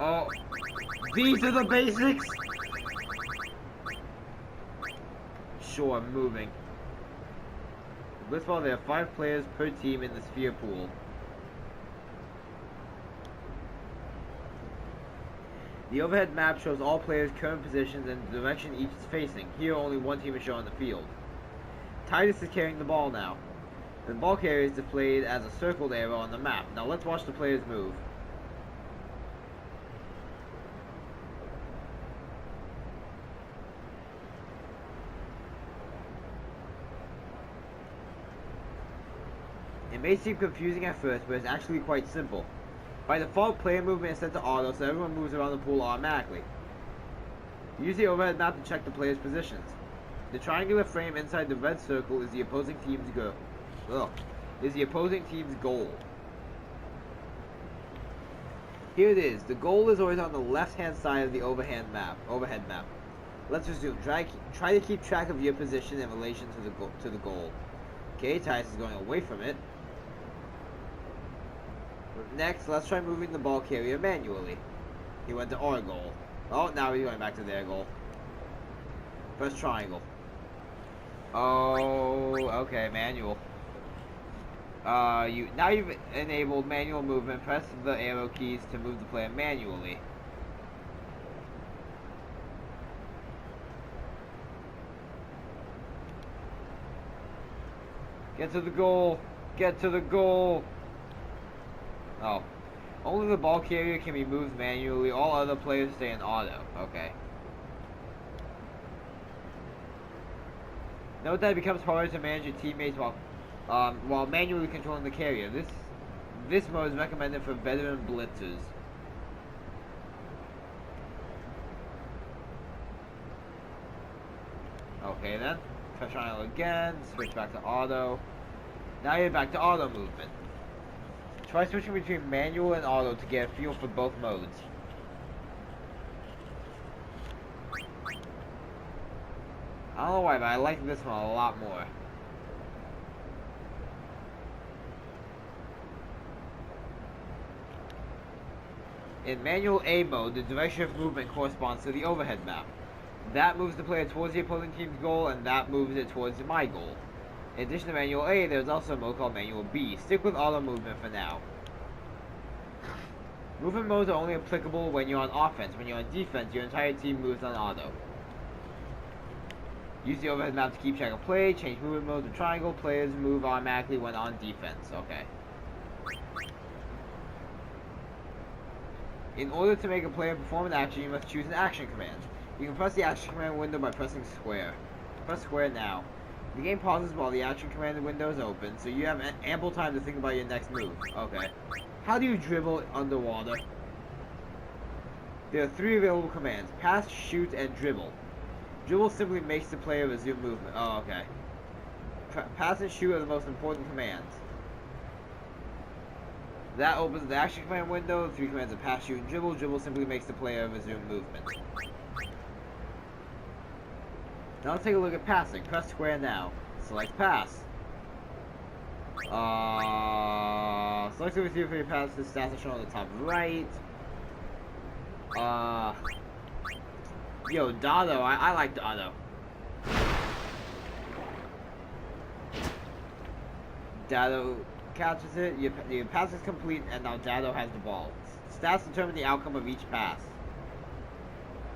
Oh, these are the basics? Sure, I'm moving. In Blitzball, there are 5 players per team in the sphere pool. The overhead map shows all players' current positions and the direction each is facing. Here, only one team is shown on the field. Titus is carrying the ball now. The ball carrier is displayed as a circled arrow on the map. Now let's watch the players move. It may seem confusing at first, but it's actually quite simple. By default, player movement is set to auto, so everyone moves around the pool automatically. Use the overhead map to check the players' positions. The triangular frame inside the red circle is the opposing team's goal. Here it is. The goal is always on the left-hand side of the overhead map. Let's resume. Try to keep track of your position in relation to the goal. Okay, Titus is going away from it. Next, let's try moving the ball carrier manually. He went to our goal. Oh, now he's going back to their goal. Press triangle. Oh, okay, manual. Now you've enabled manual movement. Press the arrow keys to move the player manually. Get to the goal. Get to the goal. Oh. Only the ball carrier can be moved manually. All other players stay in auto. Okay. Note that it becomes harder to manage your teammates while manually controlling the carrier. This mode is recommended for veteran blitzers. Okay then. Press triangle again. Switch back to auto. Now you're back to auto movement. Try switching between manual and auto to get a feel for both modes. I don't know why, but I like this one a lot more. In manual A mode, the direction of movement corresponds to the overhead map. That moves the player towards the opposing team's goal, and that moves it towards my goal. In addition to manual A, there's also a mode called manual B. Stick with auto movement for now. Movement modes are only applicable when you're on offense. When you're on defense, your entire team moves on auto. Use the overhead map to keep track of play. Change movement mode to triangle. Players move automatically when on defense. Okay. In order to make a player perform an action, you must choose an action command. You can press the action command window by pressing square. Press square now. The game pauses while the action command window is open, so you have ample time to think about your next move. Okay. How do you dribble underwater? There are 3 available commands: pass, shoot, and dribble. Dribble simply makes the player resume movement. Oh, okay. Pass and shoot are the most important commands. That opens the action command window. The 3 commands are pass, shoot, and dribble. Dribble simply makes the player resume movement. Now let's take a look at passing. Press square now. Select pass. Select the receiver for your pass. The stats are shown on the top right. Yo, Dado. I like Dado. Dado catches it. Your pass is complete, and now Dado has the ball. Stats determine the outcome of each pass.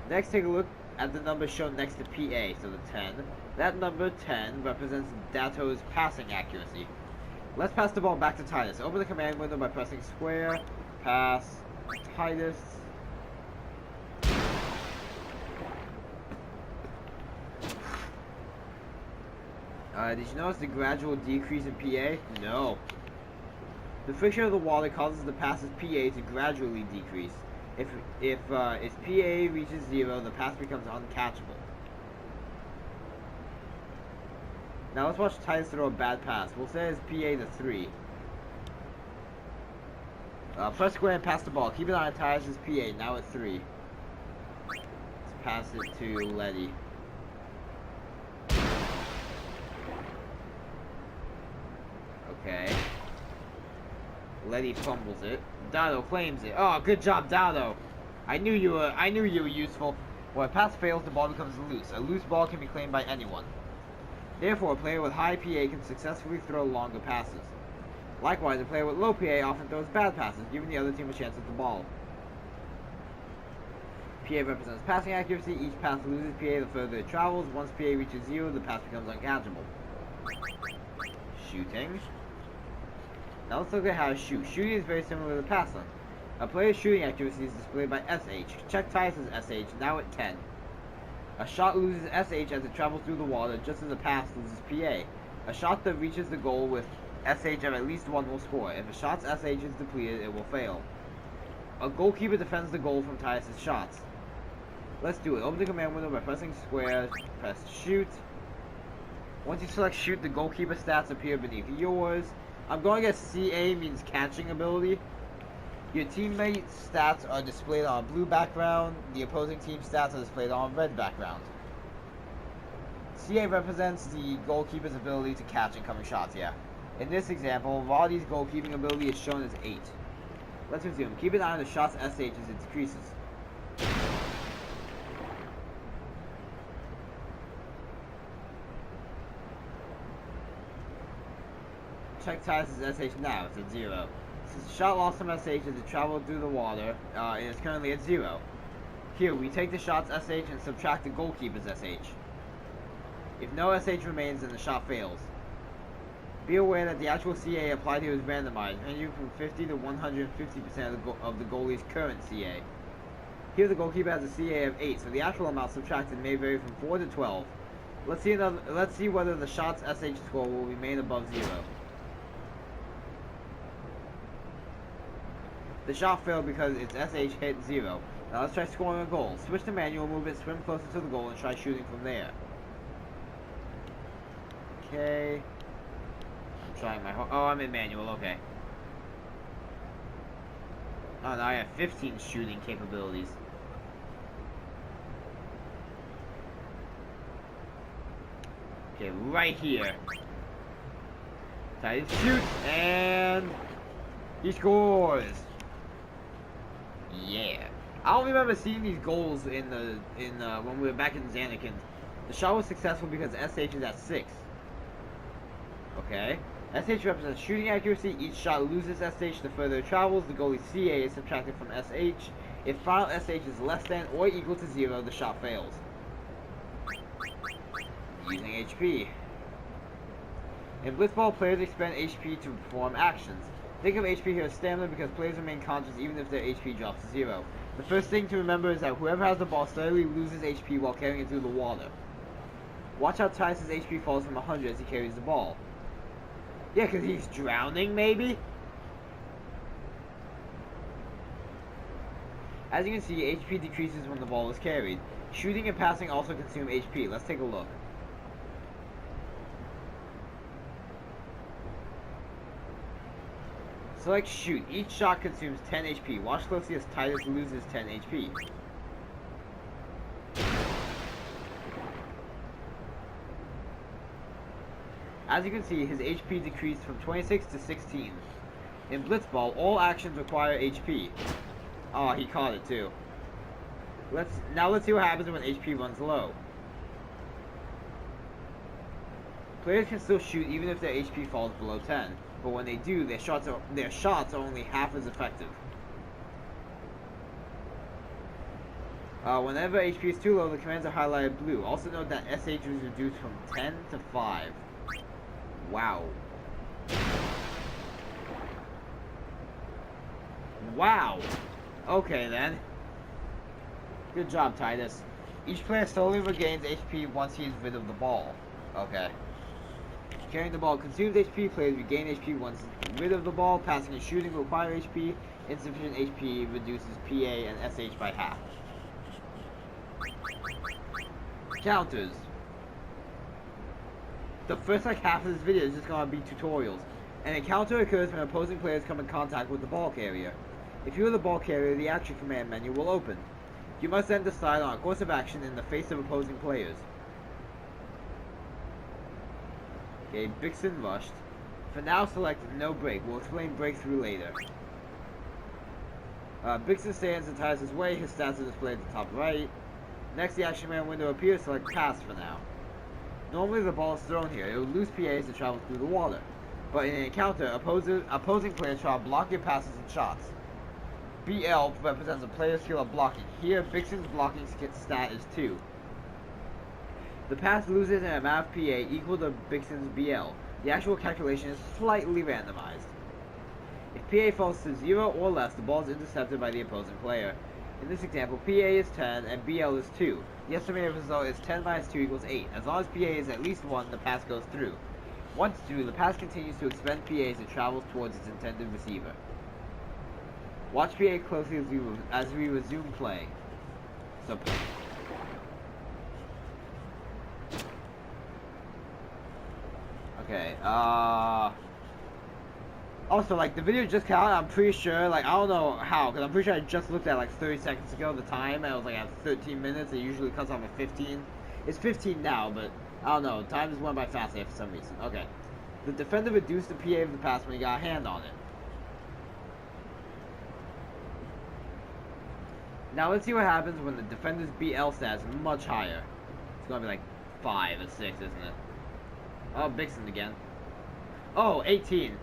Next, take a look at the number shown next to PA, so the 10. That number 10 represents Dato's passing accuracy. Let's pass the ball back to Titus. Open the command window by pressing square, pass, Titus. Did you notice the gradual decrease in PA? No. The friction of the water causes the pass's PA to gradually decrease. If its PA reaches 0, the pass becomes uncatchable. Now let's watch Titus throw a bad pass. We'll say his PA to 3. Press square and pass the ball. Keep an eye on Titus' PA, now at 3. Let's pass it to Letty. Okay. Letty fumbles it. Dado claims it. Oh, good job, Dado. I knew you were useful. When a pass fails, the ball becomes loose. A loose ball can be claimed by anyone. Therefore, a player with high PA can successfully throw longer passes. Likewise, a player with low PA often throws bad passes, giving the other team a chance at the ball. PA represents passing accuracy. Each pass loses PA the further it travels. Once PA reaches 0, the pass becomes uncatchable. Shooting. Now let's look at how to shoot. Shooting is very similar to passing. A player's shooting accuracy is displayed by SH. Check ties as SH, now at 10. A shot loses SH as it travels through the water, just as a pass loses PA. A shot that reaches the goal with SH of at least 1 will score. If a shot's SH is depleted, it will fail. A goalkeeper defends the goal from Tyus' shots. Let's do it. Open the command window by pressing square, press shoot. Once you select shoot, the goalkeeper stats appear beneath yours. I'm going to guess CA means catching ability. Your teammates' stats are displayed on a blue background. The opposing team's stats are displayed on a red background. CA represents the goalkeeper's ability to catch incoming shots, yeah. In this example, Vardy's goalkeeping ability is shown as 8. Let's resume. Keep an eye on the shot's SH as it decreases. Check Tyus' SH now, it's at 0. Since the shot lost some SH as it traveled through the water, it is currently at 0. Here, we take the shot's SH and subtract the goalkeeper's SH. If no SH remains, then the shot fails. Be aware that the actual CA applied here is randomized, ranging from 50 to 150% of the goalie's current CA. Here the goalkeeper has a CA of 8, so the actual amount subtracted may vary from 4 to 12. Let's see whether the shot's SH score will remain above 0. The shot failed because its SH hit 0. Now let's try scoring a goal. Switch to manual movement, swim closer to the goal, and try shooting from there. Okay. I'm trying my oh, I'm in manual, okay. Oh, now I have 15 shooting capabilities. Okay, right here. Tight shoot, and he scores. Yeah. I don't remember seeing these goals in when we were back in Xanakin. The shot was successful because SH is at 6. Okay. SH represents shooting accuracy. Each shot loses SH the further it travels. The goalie's CA is subtracted from SH. If final SH is less than or equal to 0, the shot fails. Using HP. In Blitzball, players expend HP to perform actions. Think of HP here as stamina because players remain conscious even if their HP drops to 0. The first thing to remember is that whoever has the ball steadily loses HP while carrying it through the water. Watch how Tyus' HP falls from 100 as he carries the ball. Yeah, because he's drowning, maybe? As you can see, HP decreases when the ball is carried. Shooting and passing also consume HP. Let's take a look. Select shoot. Each shot consumes 10 HP. Watch closely as Titus loses 10 HP. As you can see, his HP decreased from 26 to 16. In Blitzball, all actions require HP. Oh, he caught it too. Let's see what happens when HP runs low. Players can still shoot even if their HP falls below 10. But when they do, their shots are only half as effective. Whenever HP is too low, the commands are highlighted blue. Also note that SH is reduced from 10 to 5. Wow. Wow. Okay then. Good job, Titus. Each player slowly regains HP once he is rid of the ball. Okay. Carrying the ball consumes HP, players regain HP once rid of the ball. Passing and shooting require HP. Insufficient HP reduces PA and SH by half. Counters. The first half of this video is just going to be tutorials. An encounter occurs when opposing players come in contact with the ball carrier. If you are the ball carrier, the action command menu will open. You must then decide on a course of action in the face of opposing players. Okay, Bixen rushed. For now, select no break. We'll explain breakthrough later. Bixen stands in Titus' way. His stats are displayed at the top right. Next, the action man window appears. Select pass for now. Normally, the ball is thrown here. It will lose PA as it travels through the water. But in an encounter, opposing players try to block your passes and shots. BL represents a player's skill of blocking. Here, Bixen's blocking stat is 2. The pass loses an amount of PA equal to Bixen's BL. The actual calculation is slightly randomized. If PA falls to 0 or less, the ball is intercepted by the opposing player. In this example, PA is 10 and BL is 2. The estimated result is 10 minus 2 equals 8. As long as PA is at least 1, the pass goes through. Once through, the pass continues to expend PA as it travels towards its intended receiver. Watch PA closely as we resume playing. So, okay, also, like, the video just came out, I'm pretty sure, like, I don't know how, because I'm pretty sure I just looked at, like, 30 seconds ago, the time, and it was, like, at 13 minutes, it usually cuts off at 15. It's 15 now, but, I don't know, time just went by fast there for some reason. Okay. The defender reduced the PA of the pass when he got a hand on it. Now, let's see what happens when the defender's BL stat is much higher. It's gonna be, like, 5 or 6, isn't it? Oh, Bixen again. Oh, 18.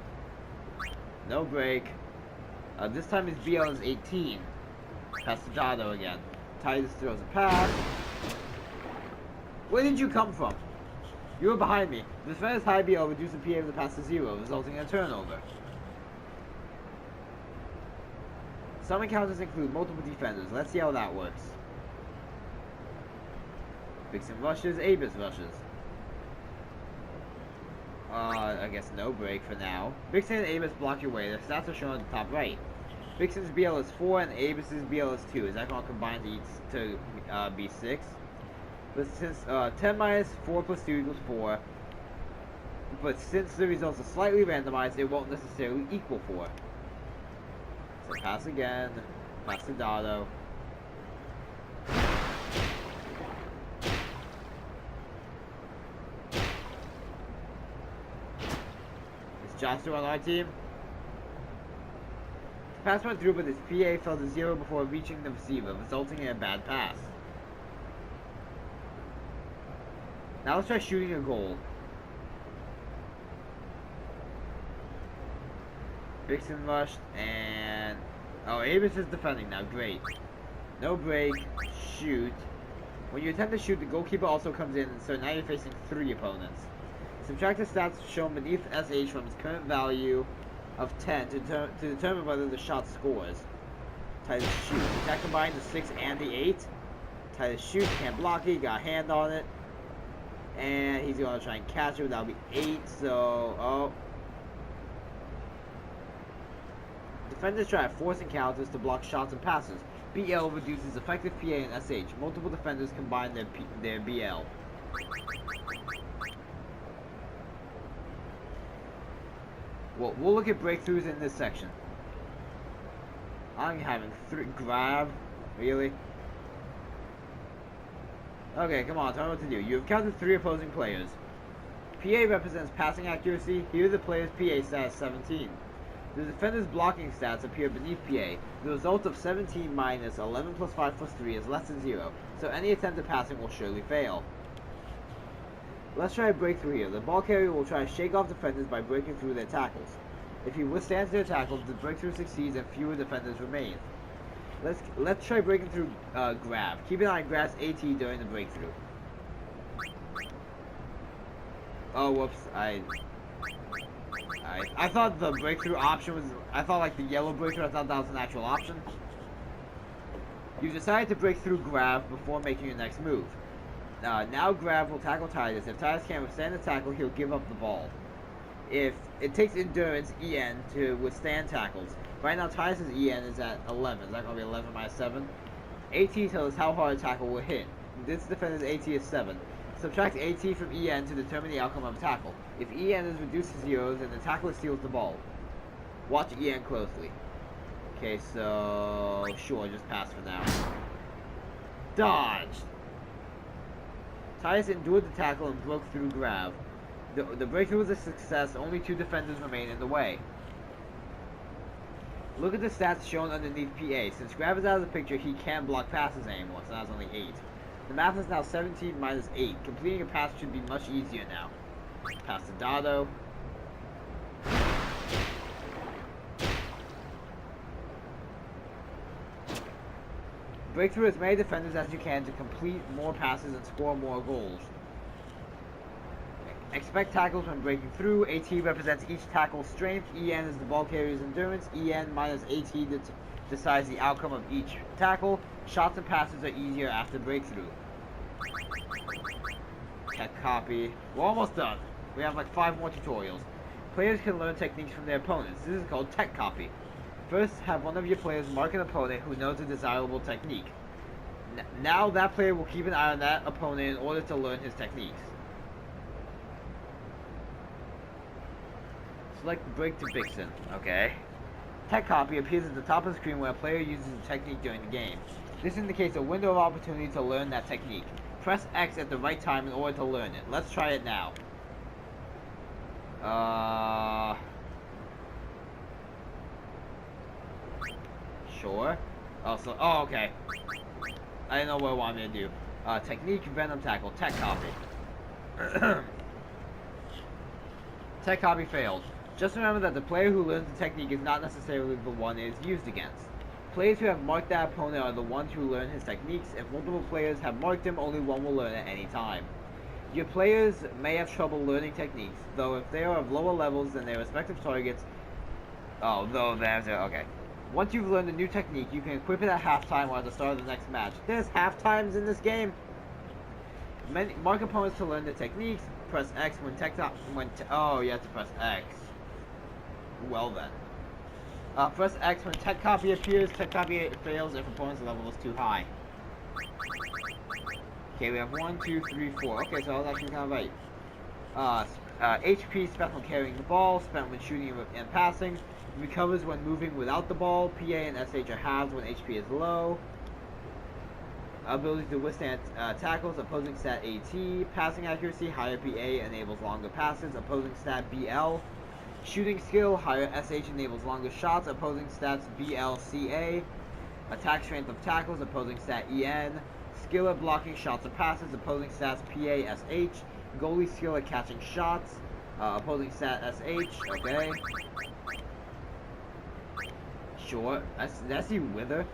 No break. This time his BL is 18. Pass to Dado again. Titus throws a pass. Where did you come from? You were behind me. The defender's high BL reduced the PA of the pass to 0, resulting in a turnover. Some encounters include multiple defenders. Let's see how that works. Bixen rushes, Abus rushes. I guess no break for now. Bixen and Abus block your way. Their stats are shown at the top right. Bixen's BL is 4 and Abus's BL is 2. Is that going to combine to be 6? But since 10 minus 4 plus 2 equals 4, but since the results are slightly randomized, it won't necessarily equal 4. So pass again. Pass to Dado. Joshua on our team. The pass went through, but his PA fell to 0 before reaching the receiver, resulting in a bad pass. Now let's try shooting a goal. Bixen rushed, and... oh, Abus is defending now. Great. No break. Shoot. When you attempt to shoot, the goalkeeper also comes in, so now you're facing 3 opponents. Subtract the stats shown beneath SH from its current value of 10 to determine whether the shot scores. Titus shoots. Is that combined the 6 and the 8? Titus shoots, can't block it, got a hand on it. And he's going to try and catch it, that'll be 8, so... oh. Defenders try to force encounters to block shots and passes. BL reduces effective PA and SH. Multiple defenders combine their BL. Well, we'll look at breakthroughs in this section. I'm having 3 grab. Really? Okay, come on, tell me what to do. You have counted 3 opposing players. PA represents passing accuracy. Here the player's PA stat is 17. The defender's blocking stats appear beneath PA. The result of 17 minus 11 plus 5 plus 3 is less than 0, so any attempt at passing will surely fail. Let's try a breakthrough here. The ball carrier will try to shake off defenders by breaking through their tackles. If he withstands their tackles, the breakthrough succeeds and fewer defenders remain. Let's try breaking through grab. Keep an eye on grab's AT during the breakthrough. Oh, whoops. I thought the breakthrough option was... I thought like the yellow breakthrough, I thought that was an actual option. You decided to break through grab before making your next move. Now Grab will tackle Titus. If Titus can't withstand the tackle, he'll give up the ball. If it takes endurance, EN, to withstand tackles. Right now, Titus' EN is at 11. Is that going to be 11 minus 7? AT tells us how hard a tackle will hit. This defender's AT is 7. Subtract AT from EN to determine the outcome of a tackle. If EN is reduced to 0, then the tackler steals the ball. Watch EN closely. Okay, so... sure, just pass for now. Dodged! Titus endured the tackle and broke through grab. The breakthrough was a success. Only 2 defenders remain in the way. Look at the stats shown underneath PA. Since Grab is out of the picture, he can't block passes anymore, so that's only 8. The math is now 17 minus 8. Completing a pass should be much easier now. Pass to Dado. Break through as many defenders as you can to complete more passes and score more goals. Expect tackles when breaking through. AT represents each tackle's strength. EN is the ball carrier's endurance. EN minus AT decides the outcome of each tackle. Shots and passes are easier after breakthrough. Tech copy. We're almost done. We have like 5 more tutorials. Players can learn techniques from their opponents. This is called tech copy. First, have one of your players mark an opponent who knows a desirable technique. Now that player will keep an eye on that opponent in order to learn his techniques. Select break to Vixen. Okay. Tech copy appears at the top of the screen where a player uses a technique during the game. This indicates a window of opportunity to learn that technique. Press X at the right time in order to learn it. Let's try it now. Sure. Oh, okay. I didn't know what I wanted me to do. Technique, Venom Tackle, Tech Copy. Tech Copy failed. Just remember that the player who learns the technique is not necessarily the one it is used against. Players who have marked that opponent are the ones who learn his techniques. If multiple players have marked him, only one will learn at any time. Your players may have trouble learning techniques, though if they are of lower levels than their respective targets... okay. Once you've learned a new technique, you can equip it at halftime or at the start of the next match. There's halftimes in this game! Mark opponents to learn the techniques. Press X when you have to press X. Well then. Press X when tech copy appears. Tech copy fails if opponent's level is too high. Okay, we have 1, 2, 3, 4. Okay, so I was actually kind of right. HP spent when carrying the ball, spent when shooting and passing. Recovers when moving without the ball. PA and SH are halved when HP is low. Ability to withstand tackles, opposing stat AT. Passing accuracy, higher PA enables longer passes. Opposing stat BL. Shooting skill, higher SH enables longer shots. Opposing stats BLCA. Attack strength of tackles, opposing stat EN. Skill at blocking shots or passes, opposing stats PASH. Goalie skill at catching shots, opposing stat SH. Okay. Sure. That's the Wither.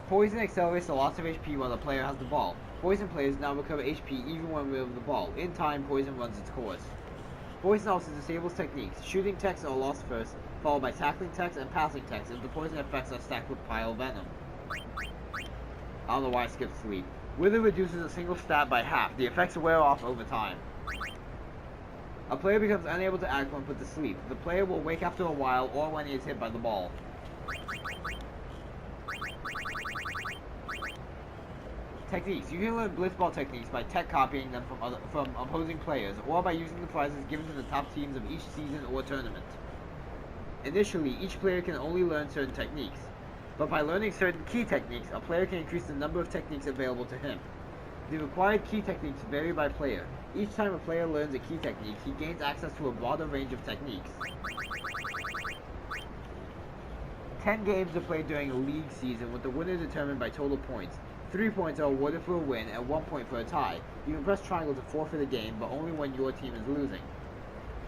Poison accelerates the loss of HP while the player has the ball. Poison players now recover HP even when rid of the ball. In time, Poison runs its course. Poison also disables techniques. Shooting techs are lost first, followed by tackling techs and passing techs if the poison effects are stacked with Pile Venom. I don't know why I skipped sleep. Wither reduces a single stat by half. The effects wear off over time. A player becomes unable to act when put to sleep. The player will wake after a while or when he is hit by the ball. Techniques. You can learn Blitzball techniques by tech copying them from opposing players, or by using the prizes given to the top teams of each season or tournament. Initially, each player can only learn certain techniques, but by learning certain key techniques, a player can increase the number of techniques available to him. The required key techniques vary by player. Each time a player learns a key technique, he gains access to a broader range of techniques. 10 games are played during a league season, with the winner determined by total points. 3 points are awarded for a win and 1 point for a tie. You can press triangle to forfeit a game, but only when your team is losing.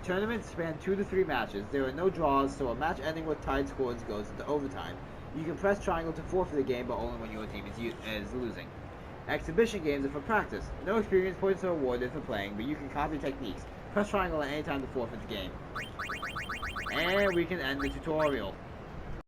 Tournaments span 2 to 3 matches. There are no draws, so a match ending with tied scores goes into overtime. You can press triangle to forfeit a game, but only when your team is losing. Exhibition games are for practice. No experience points are awarded for playing, but you can copy techniques. Press triangle at any time to forfeit the game. And we can end the tutorial.